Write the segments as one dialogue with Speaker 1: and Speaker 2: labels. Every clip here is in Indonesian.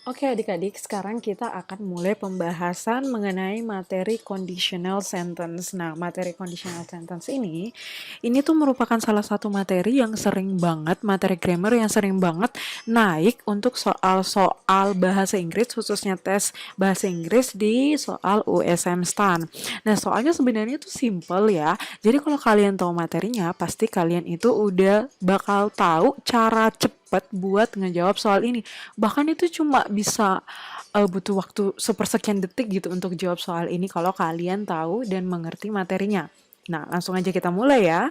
Speaker 1: Oke adik-adik, sekarang kita akan mulai pembahasan mengenai materi conditional sentence. Nah, materi conditional sentence ini tuh merupakan salah satu materi yang sering banget, materi grammar yang sering banget naik untuk soal-soal bahasa Inggris, khususnya tes bahasa Inggris di soal USM STAN. Nah, soalnya sebenarnya itu simple ya. Jadi kalau kalian tahu materinya, pasti kalian itu udah bakal tahu cara cepat buat ngejawab soal ini. Bahkan itu cuma bisa butuh waktu sepersekian detik gitu untuk jawab soal ini kalau kalian tahu dan mengerti materinya. Nah, langsung aja kita mulai ya.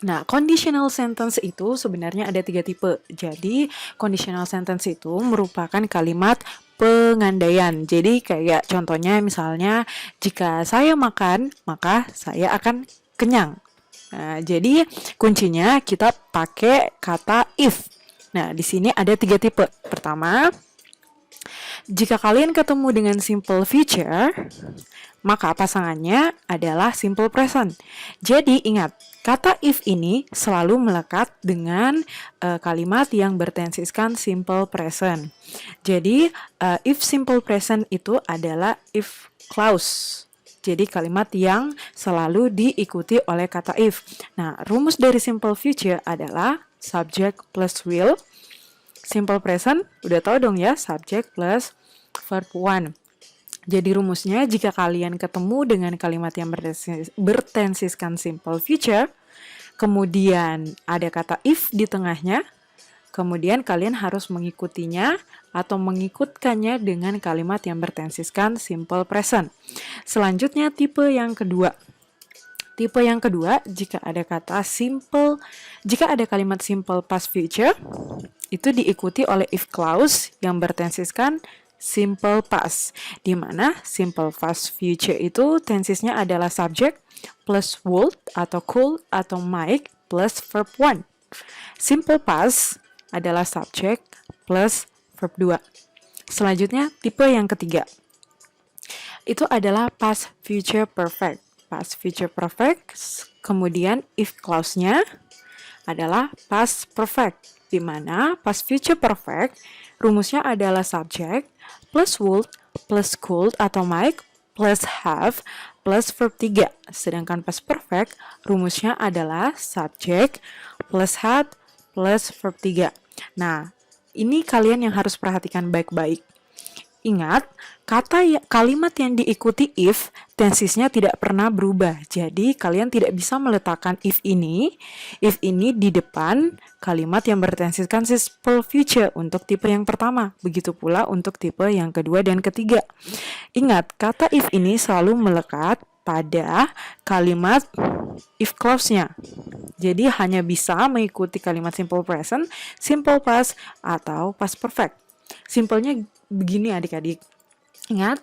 Speaker 1: Nah, conditional sentence itu sebenarnya ada 3 tipe. Jadi, conditional sentence itu merupakan kalimat pengandaian. Jadi, kayak contohnya misalnya, jika saya makan, maka saya akan kenyang. Nah, jadi kuncinya kita pakai kata if. Nah, di sini ada 3 tipe. Pertama, jika kalian ketemu dengan simple future, maka pasangannya adalah simple present. Jadi ingat, kata if ini selalu melekat dengan kalimat yang bertensiskan simple present. Jadi if simple present itu adalah if clause. Jadi kalimat yang selalu diikuti oleh kata if. Nah, rumus dari simple future adalah subject plus will. Simple present, udah tahu dong ya, subject plus verb one. Jadi rumusnya, jika kalian ketemu dengan kalimat yang bertensiskan simple future, kemudian ada kata if di tengahnya, kemudian kalian harus mengikutinya atau mengikutkannya dengan kalimat yang bertensiskan simple present. Selanjutnya tipe yang kedua. Tipe yang kedua, jika ada kalimat simple past future, itu diikuti oleh if clause yang bertensiskan simple past, di mana simple past future itu tensisnya adalah subject plus would atau could atau might plus verb one. Simple past adalah subject plus verb 2. Selanjutnya tipe yang ketiga, itu adalah past future perfect. Past future perfect, kemudian if clause-nya adalah past perfect, di mana past future perfect rumusnya adalah subject plus would plus could atau might plus have plus verb 3. Sedangkan past perfect rumusnya adalah subject plus had plus verb 3. Nah, ini kalian yang harus perhatikan baik-baik. Ingat, kalimat yang diikuti if, tensisnya tidak pernah berubah. Jadi, kalian tidak bisa meletakkan if ini di depan kalimat yang bertensiskan simple future untuk tipe yang pertama. Begitu pula untuk tipe yang kedua dan ketiga. Ingat, kata if ini selalu melekat pada kalimat if clause-nya. Jadi, hanya bisa mengikuti kalimat simple present, simple past, atau past perfect. Simpelnya begini adik-adik. Ingat,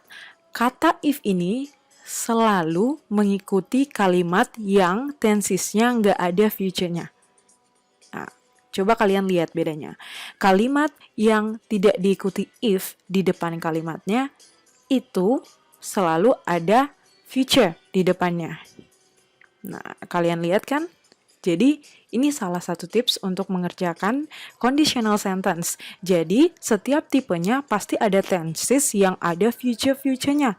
Speaker 1: kata if ini selalu mengikuti kalimat yang tensisnya nggak ada future-nya. Nah, coba kalian lihat bedanya. Kalimat yang tidak diikuti if di depan kalimatnya itu selalu ada future di depannya. Nah, kalian lihat kan? Jadi, ini salah satu tips untuk mengerjakan conditional sentence. Jadi, setiap tipenya pasti ada tenses yang ada future-nya.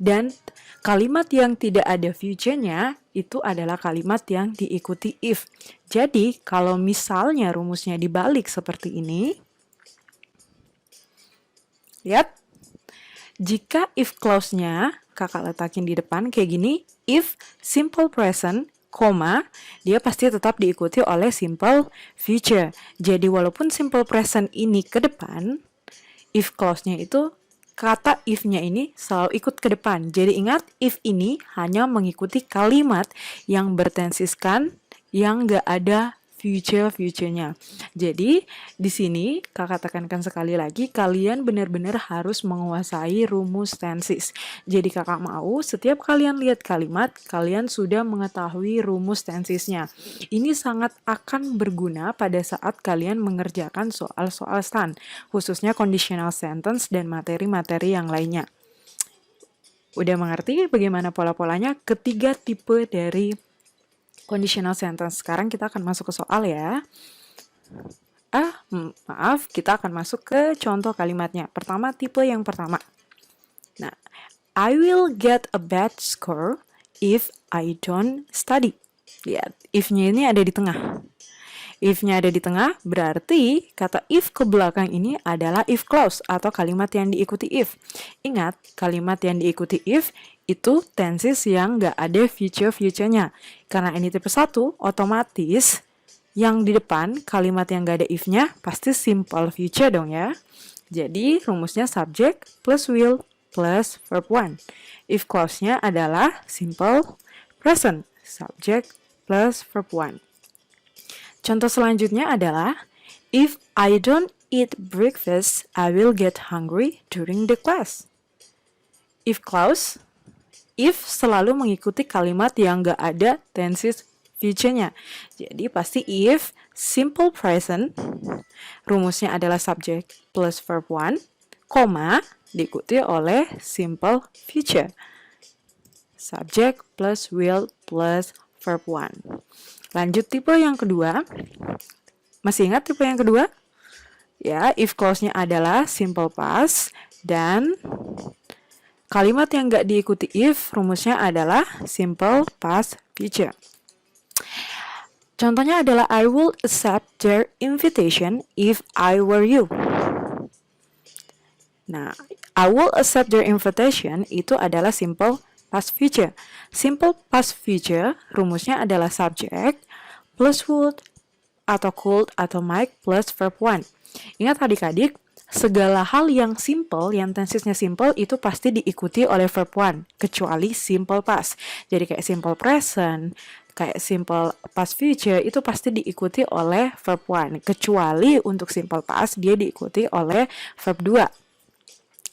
Speaker 1: Dan kalimat yang tidak ada future-nya itu adalah kalimat yang diikuti if. Jadi, kalau misalnya rumusnya dibalik seperti ini, lihat, jika if clause-nya kakak letakin di depan kayak gini, if simple present, dia pasti tetap diikuti oleh simple future. Jadi walaupun simple present ini ke depan, if clause-nya itu kata if-nya ini selalu ikut ke depan. Jadi ingat, if ini hanya mengikuti kalimat yang bertensiskan yang gak ada future-nya. Jadi di sini kakak tekankan sekali lagi, kalian benar-benar harus menguasai rumus tenses. Jadi kakak mau setiap kalian lihat kalimat, kalian sudah mengetahui rumus tensesnya. Ini sangat akan berguna pada saat kalian mengerjakan soal-soal STAN, khususnya conditional sentence dan materi-materi yang lainnya. Udah mengerti bagaimana pola-polanya? Ketiga tipe dari conditional sentence. Sekarang kita akan masuk ke soal ya. Maaf, kita akan masuk ke contoh kalimatnya. Pertama, tipe yang pertama. Nah, I will get a bad score if I don't study. Lihat, if-nya ini ada di tengah. If-nya ada di tengah, berarti kata if ke belakang ini adalah if clause atau kalimat yang diikuti if. Ingat, kalimat yang diikuti if itu tenses yang nggak ada future-nya. Karena ini tipe 1, otomatis yang di depan kalimat yang nggak ada if-nya pasti simple future dong ya. Jadi rumusnya subject plus will plus verb 1. If clause-nya adalah simple present, subject plus verb 1. Contoh selanjutnya adalah, if I don't eat breakfast, I will get hungry during the class. If clause, if selalu mengikuti kalimat yang nggak ada tenses future-nya. Jadi pasti if simple present, rumusnya adalah subject plus verb 1, koma, diikuti oleh simple future. Subject plus will plus verb 1. Lanjut tipe yang kedua. Masih ingat tipe yang kedua? Ya, if clause-nya adalah simple past dan kalimat yang nggak diikuti if, rumusnya adalah simple past future. Contohnya adalah I will accept their invitation if I were you. Nah, I will accept their invitation itu adalah simple past future. Simple past future rumusnya adalah subject plus would atau could atau might plus verb 1. Ingat adik-adik, segala hal yang simple, yang tensesnya simple itu pasti diikuti oleh verb 1, kecuali simple past. Jadi kayak simple present, kayak simple past future itu pasti diikuti oleh verb 1, kecuali untuk simple past dia diikuti oleh verb 2.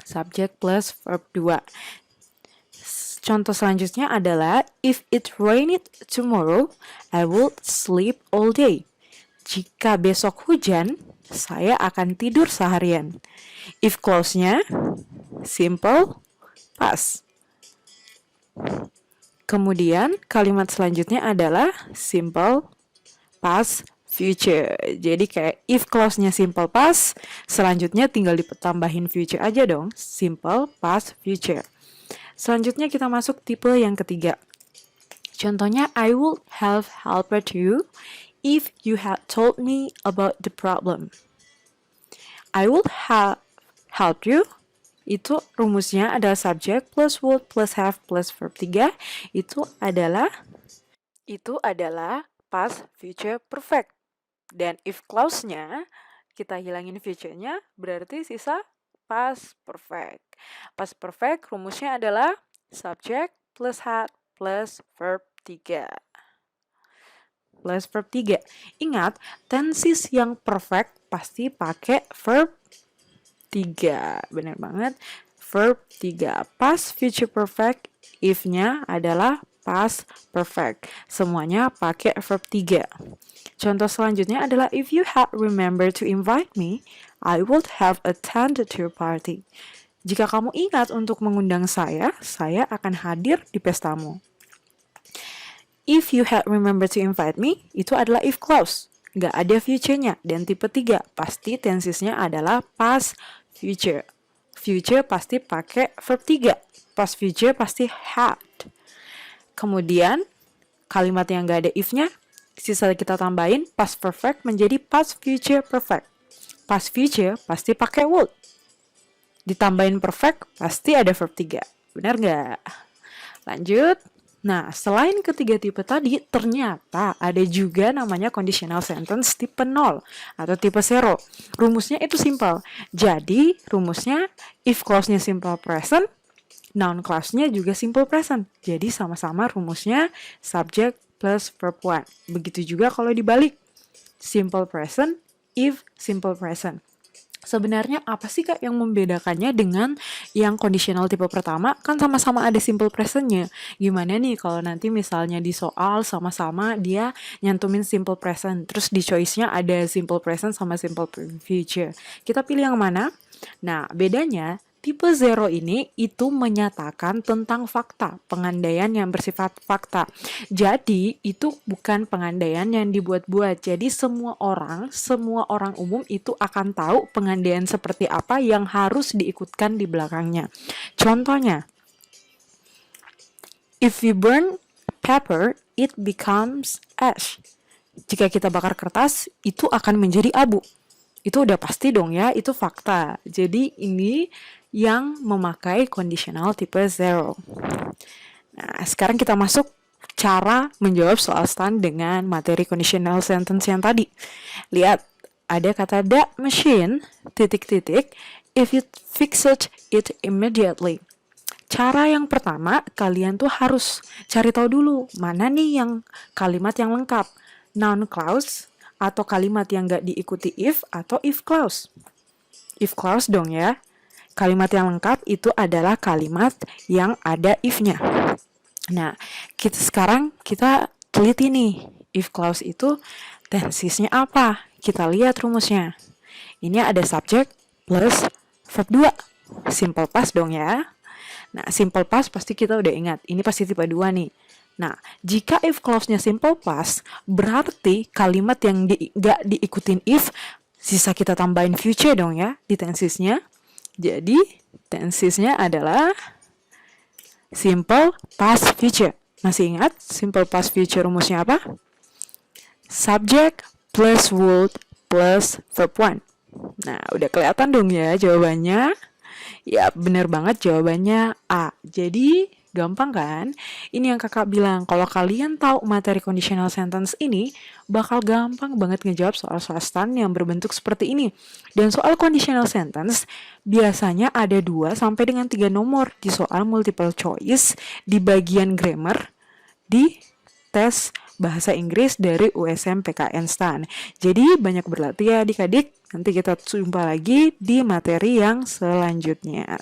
Speaker 1: Subject plus verb 2. Contoh selanjutnya adalah if it rained tomorrow, I will sleep all day. Jika besok hujan, saya akan tidur seharian. If clause-nya simple past. Kemudian kalimat selanjutnya adalah simple past future. Jadi kayak if clause-nya simple past, selanjutnya tinggal ditambahin future aja dong. Simple past future. Selanjutnya kita masuk tipe yang ketiga. Contohnya, I would have helped you if you had told me about the problem. I would have helped you, itu rumusnya adalah subject plus would plus have plus verb 3. Itu adalah past future perfect. Dan if clause-nya kita hilangin future-nya, berarti sisa past perfect. Past perfect rumusnya adalah subject plus had plus verb 3. Plus verb 3. Ingat, tenses yang perfect pasti pakai verb 3. Benar banget. Verb 3. Past future perfect, if-nya adalah past perfect. Semuanya pakai verb 3. Contoh selanjutnya adalah if you had remembered to invite me, I would have attended your party. Jika kamu ingat untuk mengundang saya akan hadir di pestamu. If you had remembered to invite me, itu adalah if clause. Nggak ada future-nya. Dan tipe 3, pasti tensesnya adalah past future. Future pasti pakai verb 3. Past future pasti had. Kemudian, kalimat yang nggak ada if-nya, sisa kita tambahin past perfect menjadi past future perfect. Past future pasti pakai would. Ditambahin perfect pasti ada verb 3. Benar nggak? Lanjut. Nah, selain ketiga tipe tadi, ternyata ada juga namanya conditional sentence tipe 0 atau tipe 0. Rumusnya itu simple. Jadi, rumusnya if clause-nya simple present, noun clause-nya juga simple present. Jadi, sama-sama rumusnya subject plus verb 1. Begitu juga kalau dibalik. Simple present, if simple present. Sebenarnya apa sih Kak yang membedakannya dengan yang conditional tipe pertama? Kan sama-sama ada simple present-nya. Gimana nih kalau nanti misalnya di soal sama-sama dia nyantumin simple present, terus di choice-nya ada simple present sama simple future. Kita pilih yang mana? Nah, bedanya Tipe zero ini itu menyatakan tentang fakta, pengandaian yang bersifat fakta. Jadi, itu bukan pengandaian yang dibuat-buat. Jadi, semua orang umum itu akan tahu pengandaian seperti apa yang harus diikutkan di belakangnya. Contohnya, if we burn paper, it becomes ash. Jika kita bakar kertas, itu akan menjadi abu. Itu udah pasti dong ya, itu fakta. Jadi ini yang memakai conditional tipe zero. Nah, sekarang kita masuk cara menjawab soal STAN dengan materi conditional sentence yang tadi. Lihat, ada kata that machine, titik-titik, if you fix it immediately. Cara yang pertama, kalian tuh harus cari tahu dulu mana nih yang kalimat yang lengkap. Noun clause atau kalimat yang gak diikuti if atau if clause. If clause dong ya. Kalimat yang lengkap itu adalah kalimat yang ada if-nya. Nah, sekarang kita teliti nih. If clause itu tensesnya apa? Kita lihat rumusnya. Ini ada subject plus verb 2. Simple past dong ya. Nah, simple past pasti kita udah ingat. Ini pasti tipe 2 nih. Nah, jika if clause-nya simple past, berarti kalimat yang gak diikutin if, sisa kita tambahin future dong ya di tensesnya. Jadi, tensesnya adalah simple past future. Masih ingat simple past future rumusnya apa? Subject plus would plus verb 1. Nah, udah kelihatan dong ya jawabannya. Ya, bener banget jawabannya A. Jadi, gampang kan? Ini yang kakak bilang, kalau kalian tahu materi conditional sentence ini, bakal gampang banget ngejawab soal-soal STAN yang berbentuk seperti ini. Dan soal conditional sentence, biasanya ada 2 sampai dengan 3 nomor di soal multiple choice di bagian grammar di tes bahasa Inggris dari USM PKN STAN. Jadi banyak berlatih ya adik-adik. Nanti kita jumpa lagi di materi yang selanjutnya.